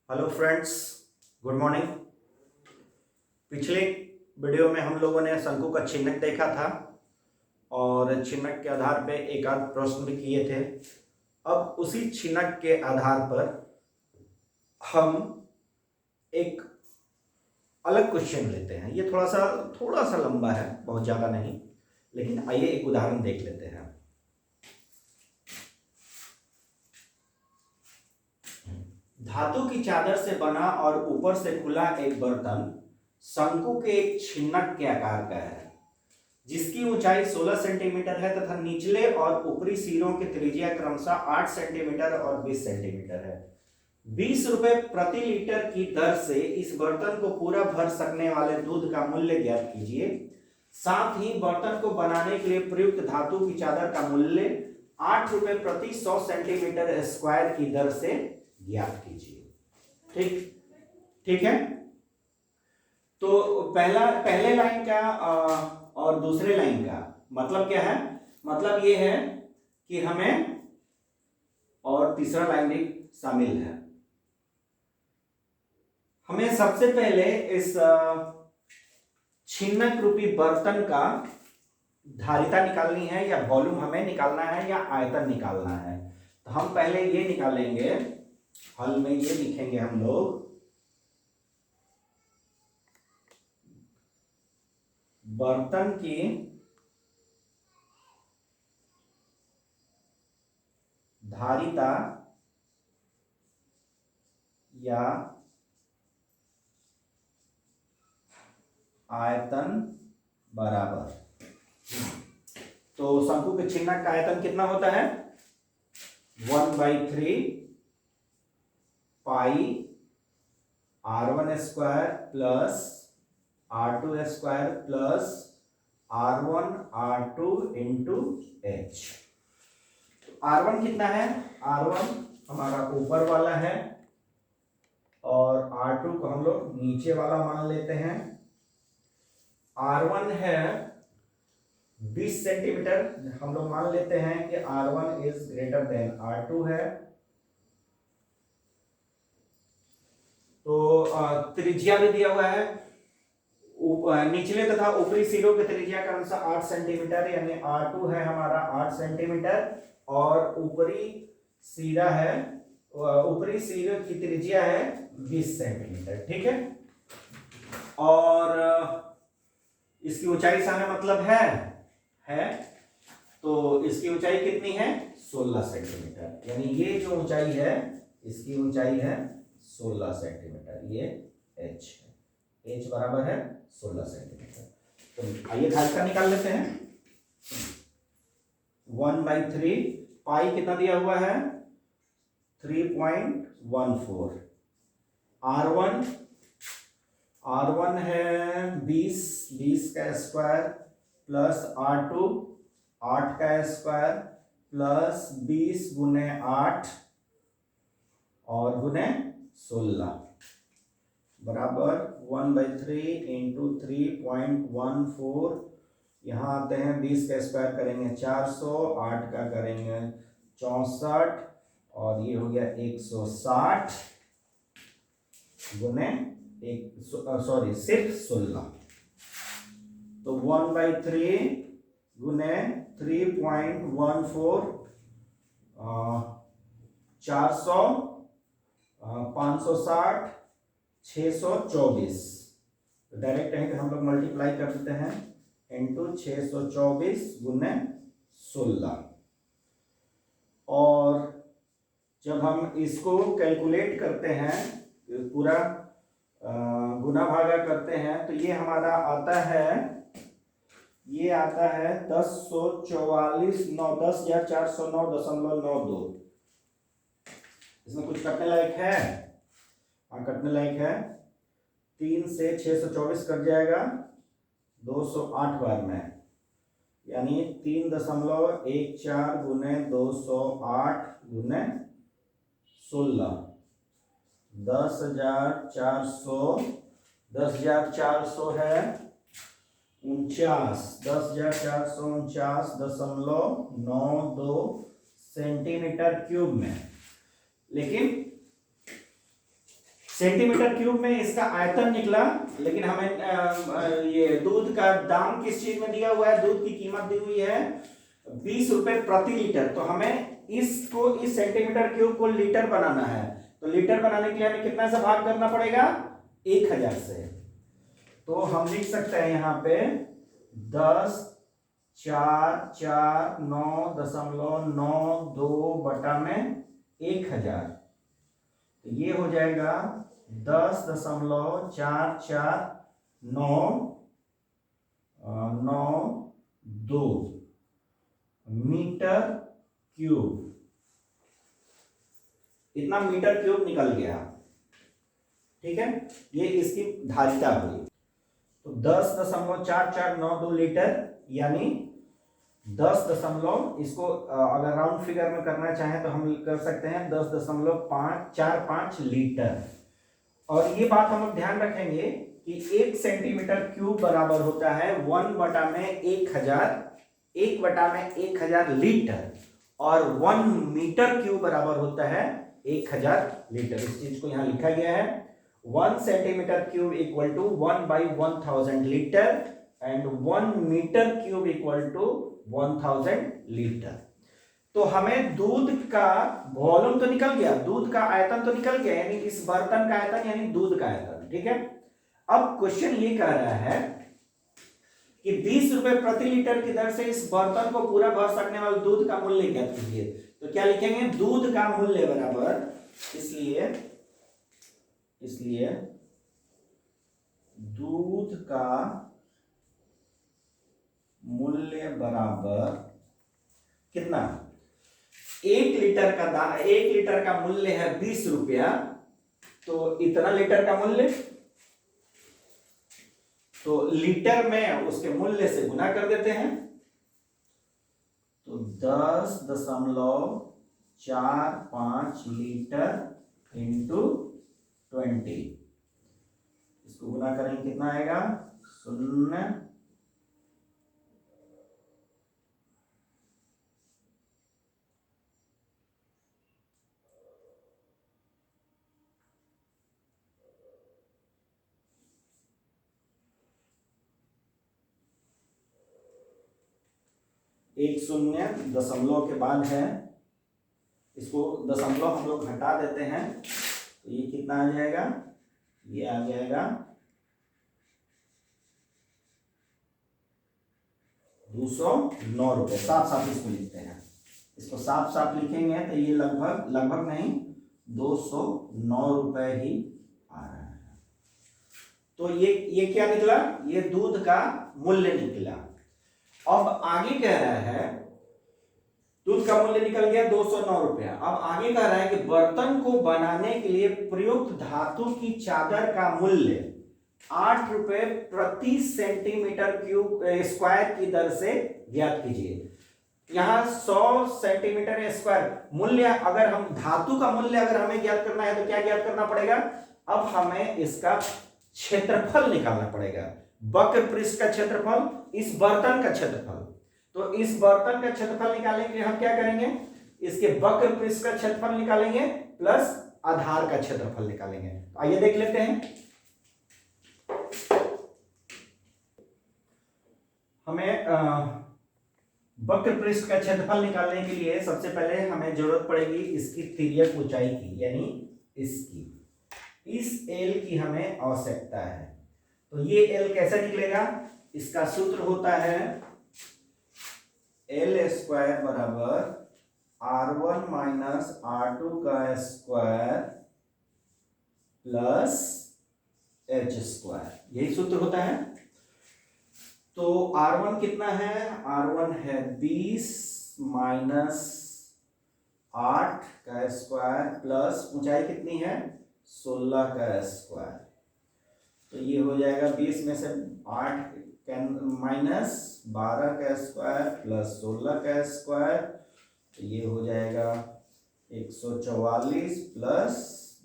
Hello friends, good morning. पिछले video में हम लोगों ने शंकु का चिन्हक देखा था और चिन्हक के आधार पे एक आध प्रश्न भी किए थे। अब उसी चिन्हक के आधार पर हम एक अलग क्वेश्चन लेते हैं। ये थोड़ा सा लंबा है, बहुत ज़्यादा नहीं, लेकिन आइए एक उदाहरण देख लेते हैं। धातु की चादर से बना और ऊपर से खुला एक बर्तन शंकु के एक छिन्नक के आकार का है, जिसकी ऊंचाई 16 सेंटीमीटर है तथा निचले और ऊपरी सिरों की त्रिज्या क्रमशः 8 सेंटीमीटर और 20 सेंटीमीटर है। 20 रुपए प्रति लीटर की दर से इस बर्तन को पूरा भर सकने वाले दूध का मूल्य ज्ञात कीजिए। साथ ही बर्तन को बनाने के लिए प्रयुक्त धातु की चादर का मूल्य 8 रुपए प्रति 100 सेंटीमीटर स्क्वायर की दर से ज्ञात कीजिए। ठीक है। तो पहले लाइन का और दूसरे लाइन का मतलब क्या है? मतलब ये है कि हमें, और तीसरा लाइन भी शामिल है, हमें सबसे पहले इस छिन्नक रूपी बर्तन का धारिता निकालनी है, या वॉल्यूम हमें निकालना है, या आयतन निकालना है। तो हम पहले ये निकालेंगे, हल में ये लिखेंगे हम लोग, बर्तन की धारिता या आयतन बराबर, तो शंकु के छिन्नक का आयतन कितना होता है? 1/3 पाई r1 square plus r2 square plus r1 r2 into H. r1 कितना है? r1 हमारा ऊपर वाला है और r2 को हम लोग नीचे वाला मान लेते हैं। r1 है 20 सेंटीमीटर, हम लोग मान लेते हैं कि r1 is greater than r2 है। तो त्रिज्या भी दिया हुआ है, निचले तथा ऊपरी सिरों की त्रिज्या का अनुसार 8 सेंटीमीटर, यानी r2 है हमारा 8 सेंटीमीटर और ऊपरी सिरा है, ऊपरी सिरे की त्रिज्या है 20 सेंटीमीटर। ठीक है। और इसकी ऊंचाई से हमें मतलब है तो इसकी ऊंचाई कितनी है? 16 सेंटीमीटर, यानी ये जो ऊंचाई है इसकी ऊंचाई है 16 सेंटीमीटर। ये h है, h बराबर है 16 सेंटीमीटर। तो आइए धारिता निकाल लेते हैं। 1/3 पाई कितना दिया हुआ है? 3.14। R1 है 20 का स्क्वायर प्लस R2 8 का स्क्वायर प्लस 20 गुने 8 और गुने 16 बराबर 1/3 इंटू 3.14। यहाँ आते हैं 20 का स्क्वायर करेंगे 400, 8 का करेंगे 64 और ये हो गया 160 गुने सिर्फ 16। तो 1/3 गुने 3.14 400 560 624। तो डायरेक्ट है कि हम लोग मल्टीप्लाई कर देते हैं इंटू 624 गुने 16। और जब हम इसको कैलकुलेट करते हैं, पूरा गुना भागा करते हैं, तो ये हमारा आता है, ये आता है 1044 10,409.92। इसमें कुछ कटने लायक है? हाँ, कटने लायक है। 3 से 624 कट जाएगा 208 बार में, यानी 3.14 गुने 208 गुने 16 10,400 है 10,449.92 सेंटीमीटर क्यूब में। लेकिन सेंटीमीटर क्यूब में इसका आयतन निकला, लेकिन हमें ये दूध का दाम किस चीज में दिया हुआ है, दूध की कीमत दी हुई है 20 रुपए प्रति लीटर। तो हमें इसको इस सेंटीमीटर क्यूब को लीटर बनाना है, तो लीटर बनाने के लिए हमें कितना से भाग करना पड़ेगा, 1000 से। तो हम लिख सकते हैं यहाँ पे 10,449.92 बटा में 1000, तो ये हो जाएगा 10,44992 मीटर क्यूब। इतना मीटर क्यूब निकल गया, ठीक है। ये इसकी धारिता हुई। तो 10,4492 लीटर, यानी 10 दशमलव, इसको अगर राउंड फिगर में करना चाहें तो हम कर सकते हैं 10.545 लीटर। और ये बात हम लोग ध्यान रखेंगे कि 1 सेंटीमीटर क्यूब बराबर होता है 1 बटा में 1000 लीटर, और 1 मीटर क्यूब बराबर होता है 1000 लीटर। इस चीज को यहां लिखा गया है 1 centimetre cube equal to 1/1000 litre and 1 metre cube equal to 1000 litre. तो हमें दूध का वॉल्यूम तो निकल गया, दूध का आयतन तो निकल गया, यानी इस बर्तन का आयतन यानी दूध का आयतन, ठीक है। अब क्वेश्चन ये कह रहा है कि 20 रुपए प्रति लीटर की दर से इस बर्तन को पूरा भर सकने वाले दूध का मूल्य ज्ञात कीजिए। तो क्या लिखेंगे, दूध का मूल्य बराबर, इसलिए दूध का मूल्य बराबर कितना, 1 लीटर का मूल्य है 20 रुपया, तो इतना लीटर का मूल्य, तो लीटर में उसके मूल्य से गुना कर देते हैं, तो 10.45 लीटर इंटू 20, इसको गुना करेंगे कितना आएगा, 0। एक शून्य दशमलव के बाद है, इसको दशमलव हम लोग घटा देते हैं, तो ये कितना आ जाएगा, ये आ जाएगा 209 रुपए। साफ इसको लिखते हैं, इसको साफ लिखेंगे तो ये लगभग नहीं 209 रुपए ही आ रहा है। तो ये क्या निकला, ये दूध का मूल्य निकला। अब आगे कह रहा है दूध का मूल्य निकल गया 209 रुपया। अब आगे कह रहा है कि बर्तन को बनाने के लिए प्रयुक्त धातु की चादर का मूल्य 8 रुपए प्रति सेंटीमीटर क्यूब स्क्वायर की दर से ज्ञात कीजिए। यहां 100 सेंटीमीटर स्क्वायर मूल्य, अगर हम धातु का मूल्य अगर हमें ज्ञात करना है तो क्या ज्ञात करना पड़ेगा, अब हमें इसका क्षेत्रफल निकालना पड़ेगा। वक्र पृष्ठ का क्षेत्रफल, इस बर्तन का क्षेत्रफल, तो इस बर्तन का क्षेत्रफल निकालने के लिए हम क्या करेंगे, इसके वक्र पृष्ठ का क्षेत्रफल निकालेंगे प्लस आधार का क्षेत्रफल निकालेंगे। तो आइए देख लेते हैं। हमें वक्र पृष्ठ का क्षेत्रफल निकालने के लिए सबसे पहले हमें जरूरत पड़ेगी इसकी तिर्यक ऊंचाई की, यानी इस एल की हमें आवश्यकता है। तो ये एल कैसे निकलेगा, इसका सूत्र होता है एल स्क्वायर बराबर R1 माइनस R2 का स्क्वायर प्लस H स्क्वायर, यही सूत्र होता है। तो R1 कितना है, R1 है 20 माइनस 8 का स्क्वायर प्लस ऊंचाई कितनी है 16 का स्क्वायर, तो ये हो जाएगा 20 में से 8 माइनस 12 का स्क्वायर प्लस 16 का स्क्वायर, तो ये हो जाएगा 144 प्लस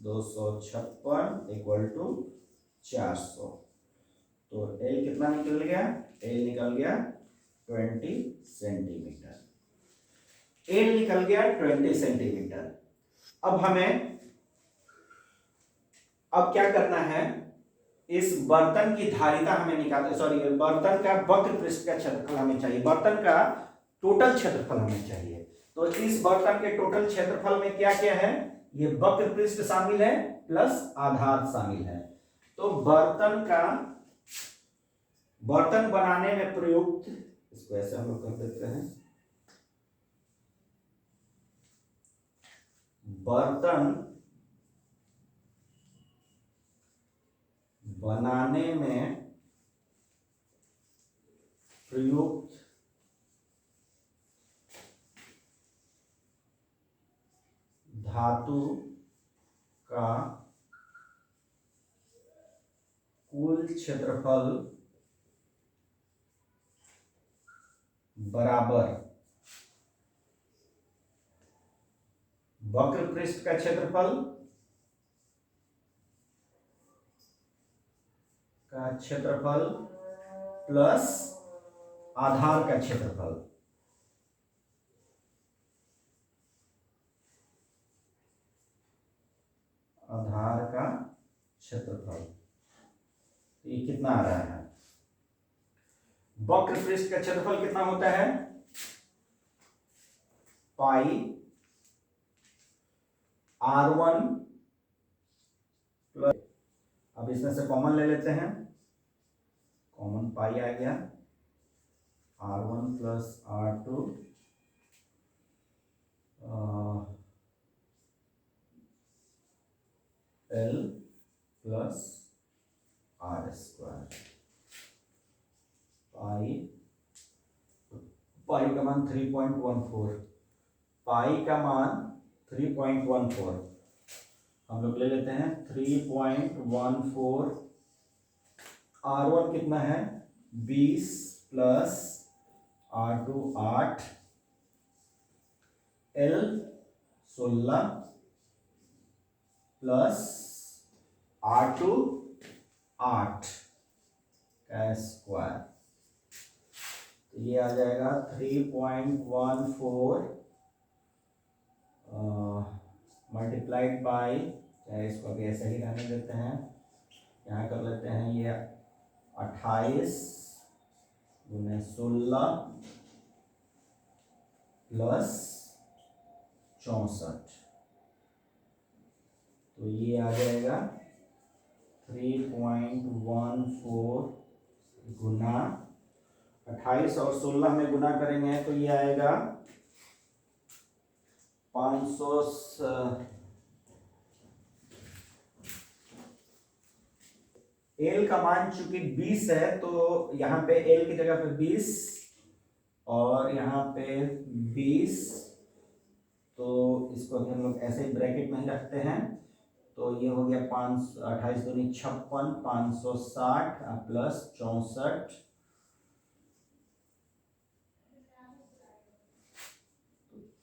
256 इक्वल टू 400। तो एल कितना निकल गया, एल निकल गया 20 सेंटीमीटर, एल निकल गया 20 सेंटीमीटर। अब हमें अब क्या करना है, इस बर्तन की धारिता हमें निकालना, सॉरी बर्तन का वक्र पृष्ठ का क्षेत्रफल हमें चाहिए, बर्तन का टोटल क्षेत्रफल हमें चाहिए। तो इस बर्तन के टोटल क्षेत्रफल में क्या क्या है, ये वक्र पृष्ठ शामिल है प्लस आधार शामिल है। तो बर्तन बनाने में प्रयुक्त, इसको ऐसे हम लोग कर देते हैं, बर्तन बनाने में प्रयुक्त धातु का कुल क्षेत्रफल बराबर वक्र पृष्ठ का क्षेत्रफल प्लस आधार का क्षेत्रफल। आधार का क्षेत्रफल ये कितना आ रहा है, वक्र पृष्ठ का क्षेत्रफल कितना होता है, पाई r1 प्लस, अब इसमें से कॉमन ले लेते हैं, कॉमन पाई आ गया, r1 plus r2 l plus r square, pi का मान 3.14, पाई का मान 3.14, हम लोग ले लेते हैं 3.14, r1 कितना है 20 plus r2 8, l 16 plus r2 8 का स्क्वायर, तो ये आ जाएगा 3.14 मल्टीप्लाइड बाई, चाहे इसको अभी ऐसे ही रहने देते हैं, यहाँ कर लेते हैं ये 28 गुने 16 प्लस 64, तो ये आ जाएगा 3.14 गुना 28 और 16 में गुना करेंगे तो ये आएगा 500, एल का मान चूंकि 20 है तो यहाँ पे एल की जगह पे 20 और यहाँ पे 20, तो इसको हम लोग ऐसे ही ब्रैकेट में ही रखते हैं, तो ये हो गया 28 दूनी 56, 560 प्लस 64,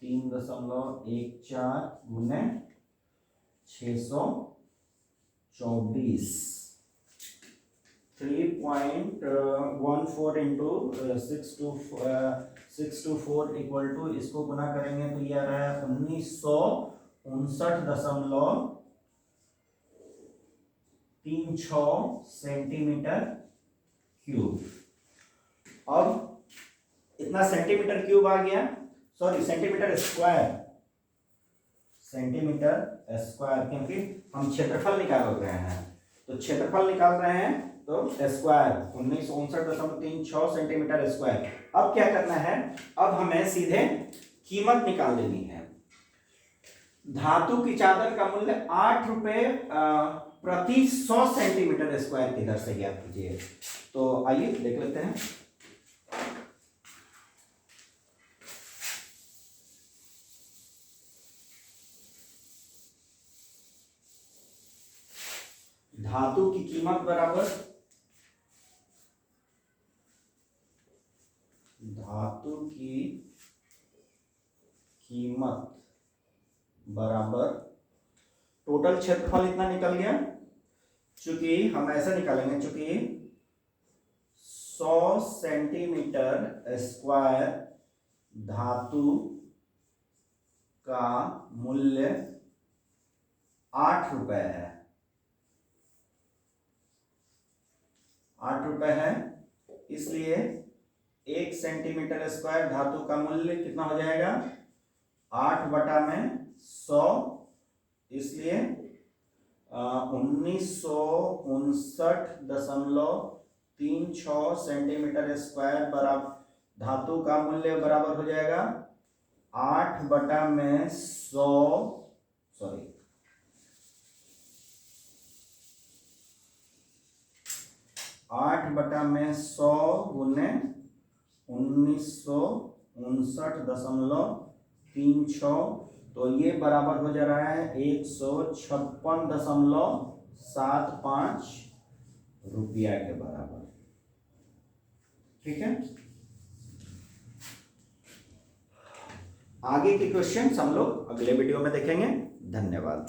3.14 गुने 624, 3.14 इंटू 624 इक्वल टू, इसको गुना करेंगे तो ये आ रहा है 1959.36 सेंटीमीटर क्यूब। अब इतना सेंटीमीटर क्यूब आ गया, सॉरी सेंटीमीटर स्क्वायर, क्योंकि हम क्षेत्रफल निकाल रहे हैं, तो क्षेत्रफल निकाल रहे हैं तो स्क्वायर 1959.36 सेंटीमीटर स्क्वायर। अब क्या करना है, अब हमें सीधे कीमत निकाल लेनी है। धातु की चादर का मूल्य 8 रुपए प्रति 100 सेंटीमीटर स्क्वायर की दर से ज्ञात कीजिए। तो आइए देख लेते हैं। धातु की कीमत बराबर, धातु की कीमत बराबर टोटल क्षेत्रफल इतना निकल गया, चूंकि हम ऐसा निकालेंगे, चूंकि 100 सेंटीमीटर स्क्वायर धातु का मूल्य 8 रुपए है, 8 रुपए है, इसलिए 1 सेंटीमीटर स्क्वायर धातु का मूल्य कितना हो जाएगा 8/100, इसलिए 1959.36 सेंटीमीटर स्क्वायर बराबर धातु का मूल्य बराबर हो जाएगा 8/100 सॉरी 8/100 गुने 1959.36, तो ये बराबर हो जा रहा है 156.75 रुपया के बराबर। ठीक है, आगे के क्वेश्चन हम लोग अगले वीडियो में देखेंगे। धन्यवाद।